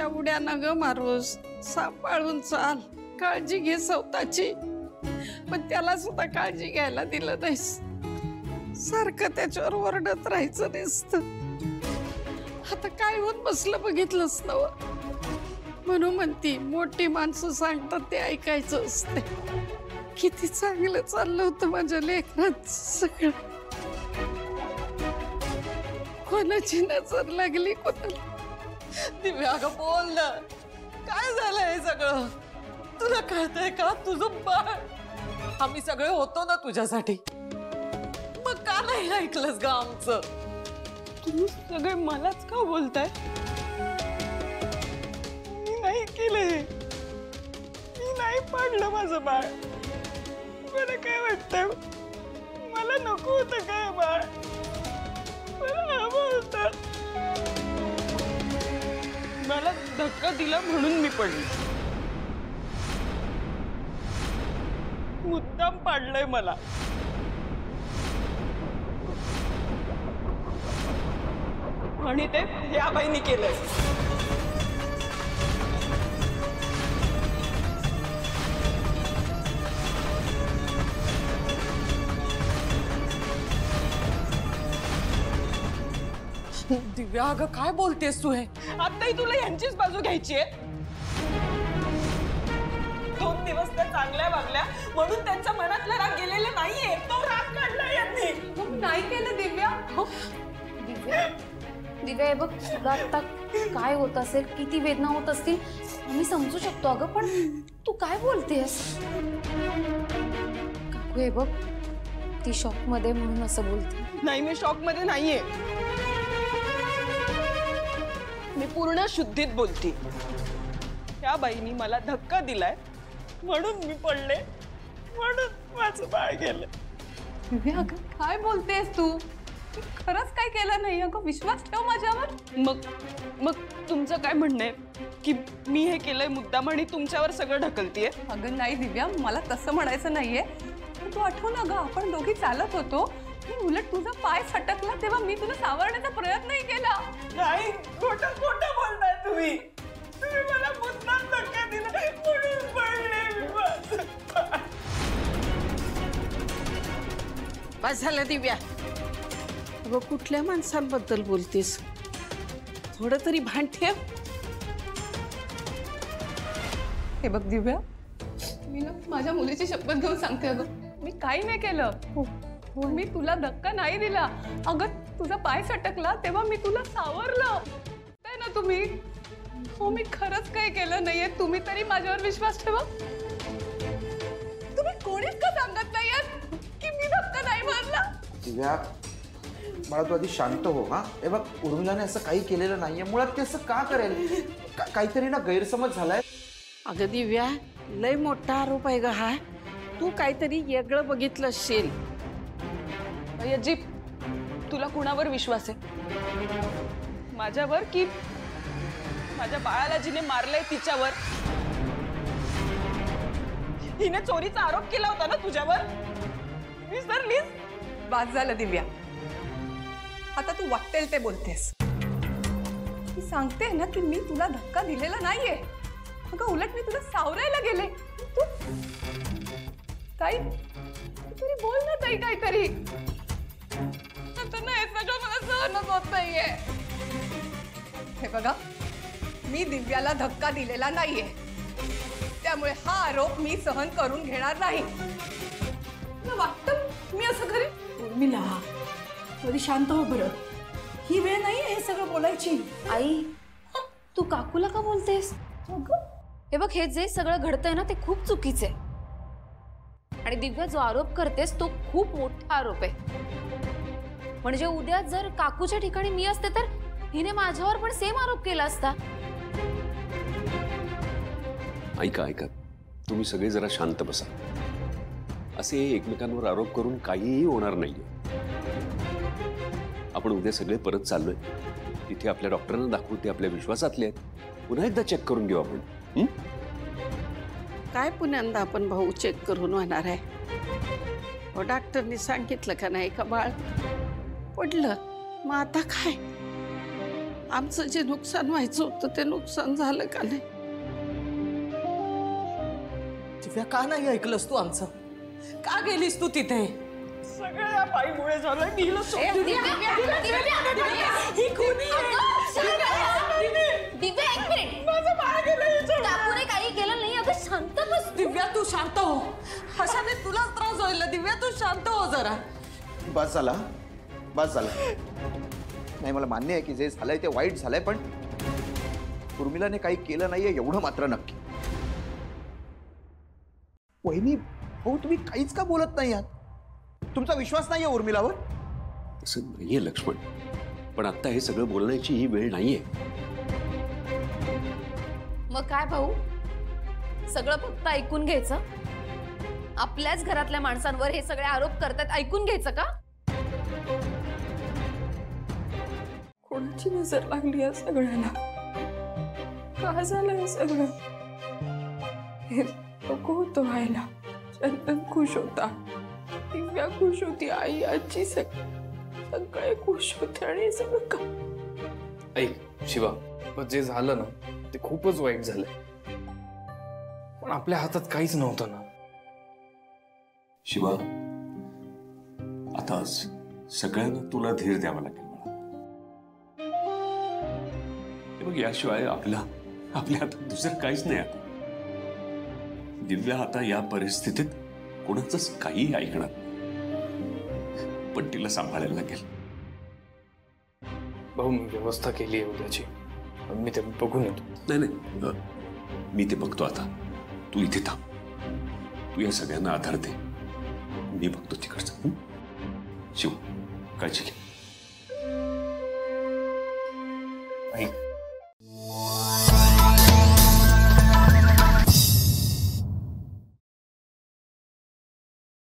अशा उड्या नग मारूस, सांभाळून चाल, काळजी घे स्वतःची. पण त्याला सुद्धा काळजी घ्यायला दिलं नाहीस. सारखं त्याच्यावर ओरडत राहायचं नसतं. आता काय होत बसलं बघितलंस ना. म्हणून म्हणती मोठी माणसं सांगतात ते ऐकायचं असते. किती चांगलं चाललं होतं माझ्या लेकरांचं सगळं. कोणाची नजर लागली कोणाला. दिव्या अगं बोल ना, काय झालं हे सगळं? तुला कळतंय का? तुझं बाळ, आम्ही सगळे होतो ना तुझ्यासाठी. मग का नाही ऐकलंस ग आमचं? तुम्ही सगळे मलाच का बोलताय? मी नाही केलंय, मी नाही पाडलं माझं बाळ. मला काय वाटतंय, मला नको होतं काय बाळ, मला हवं होतं. मला धक्का दिला म्हणून मी पडली. मुद्दाम पाडलंय मला. आणि ते या बाईंनी केलंय. दिव्या अगं काय बोलतेस तू? हे आताही तुला यांचीच बाजू घ्यायची आहे? 2 दिवस त्या चांगल्या वागल्या म्हणून त्यांच्या मनातला राग गेलेला नाहीये. तो राग काढला यांनी. नाही केलं दिव्या. दिव्या बघ, तुला आता काय होत असेल, किती वेदना होत असतील आम्ही समजू शकतो अगं, पण तू काय बोलतेस? काकू हे बघ, ती शॉक मध्ये म्हणून असं बोलते. नाही, मी शॉक मध्ये नाहीये. मी पूर्ण शुद्धीत बोलती. त्या बाईनी मला धक्का दिलाय म्हणून मी पडले, म्हणून माझं बाळ गेलं. दिव्या अगं काय बोलतेस तू? खरंच काय केलं नाही अगं, विश्वास ठेव माझ्यावर. मग तुमचं काय म्हणणं आहे की मी हे केलंय मुद्दाम आणि तुमच्यावर सगळं ढकलतीये? अगं नाही दिव्या, मला तसं म्हणायचं नाहीये. तू आठव ना गं, आपण दोघी चालत होतो, उलट तुझा पाय सटकला तेव्हा मी तुला सावरण्याचा प्रयत्नही केला. नाही, खोटं खोटं बोलताय तुम्ही. तुम्ही मला मुद्दाम धक्का दिला म्हणून पडले मी. बस झालं दिव्या. अगं कुठल्या माणसांबद्दल बोलतेस? थोडं तरी भान ठेव. हे बघ दिव्या, मी ना माझ्या मुलीची शपथ घेऊन सांगते अगं, मी काही नाही केलं. मी तुला धक्का नाही दिला. अगं तुझा पाय सटकला तेव्हा मी तुला सावरलं ते ना तुम्ही. हो मी खरंच काही केलं नाहीये. तुम्ही तरी माझ्यावर विश्वास ठेवा. तुम्ही कोणीच का सांगत नाहीयेत की मी धक्का नाही मारला? दिव्या बाळा, तू आधी शांत हो. हा हे बघ, उर्मिलाने असं काही केलेलं नाहीये. मुळात ते असं का करेल? काहीतरी ना गैरसमज झालाय. अगं दिव्या, लय मोठा आरोप आहे ग हा. तू काहीतरी वेगळं बघितलं असेल. अय्याजी, तुला कुणावर विश्वास आहे? माझ्यावर की माझ्या बाळाला जिने मारलंय तिच्यावर? हिने चोरीचा आरोप केला होता ना तुझ्यावर, विसरलीस? बाद झालं दिव्या, आता तू वाटेल ते बोलतेस. मी सांगते ना की मी तुला धक्का दिलेला नाहीये. अगं उलट मी तुला सावरायला गेले. तू ताई तरी बोल ना ताई काहीतरी. आता ना हे सगळं मला सहनच होत नाहीये. हे बघा, मी दिव्याला धक्का दिलेला नाहीये, त्यामुळे हा आरोप मी सहन करून घेणार नाही. तुला वाटतं मी असं करेन? उर्मिला, थोडी शांत हो बरं. ही वेळ नाही हे सगळं बोलायची. आई, तू काकूला का बोलतेस? हे बघ, हे जे सगळं घडतंय ना ते खूप चुकीचं आहे. आणि दिव्या जो आरोप करतेस तो खूप मोठा आरोप आहे. म्हणजे उद्या जर काकूच्या ठिकाणी मी असते तर हिने माझ्यावर पण सेम आरोप केला असता. ऐका ऐका, तुम्ही सगळे जरा शांत बसा. असे एकमेकांवर आरोप करून काहीही होणार नाहीये. आपण उद्या सगळे परत चाललोय. तिथे आपल्या डॉक्टरांना दाखवू, ते आपल्या विश्वासातले आहेत. पुन्हा एकदा चेक करून घेऊ आपण. काय पुण्यांदा आपण भाऊ चेक करून होणार आहे? डॉक्टरनी सांगितलं का नाही का बाळ पडलं? मग आता काय? आमचं जे नुकसान व्हायचं होतं ते नुकसान झालं का नाही? दिव्या, का नाही ऐकलंस तू आमचं? का गेलीस तू तिथे? सगळ्या बाईमुळे झालं. मी हिला सोडून दिलं. ही खुनी आहे. दिव्या एक मिनिट. माझं बाळ गेलं हिचं. काकूने काही केलं नाही. अगं शांत बस. दिव्या तू शांत हो. अशाने तुलाच त्रास होईल ना. दिव्या तू शांत हो जरा. बस झाला, बस झाला. नाही, मला मान्य आहे की जे झालंय ते वाईट झालंय, पण उर्मिलाने काही केलं नाहीये एवढं मात्र नक्की. वहिनी, हो तुम्ही काहीच का बोलत नाही आहात? तुमचा विश्वास नाहीये उर्मिलावर? तसं नाहीये लक्ष्मण, पण आता हे सगळं बोलण्याची ही वेळ नाहीये. मग काय भाऊ, सगळं फक्त ऐकून घ्यायचं? आपल्याच घरातल्या माणसांवर हे सगळे आरोप करतात, ऐकून घ्यायचं का? कोणाची नजर लागली या सगळ्याला? का झालं हे सगळं? हे नको होतं व्हायला. चंदन खुश होता, दिव्या खुश होती, आई आजी सगळे खुश होते, आणि हे सगळं का? ऐक शिवा, पण जे झालं ना ते खूपच वाईट झालंय, पण आपल्या हातात काहीच नव्हतं ना. शिवा, आता सगळ्यांना तुला धीर द्यावा लागेल मला. हे बघ, याशिवाय आपल्या हातात दुसरं काहीच नाही. आता दिव्या आता या परिस्थितीत कोणाचंच काही ऐकणार नाही, पण तिला सांभाळायला लागेल. भाऊ, मी व्यवस्था केली आहे उद्याची, मी ते बघून येतो. नाही नाही, मी ते बघतो. आता तू इथे थांब. तू या सगळ्यांना आधार दे, मी बघतो तिकडचं. शिव, काळजी घे. ऐक,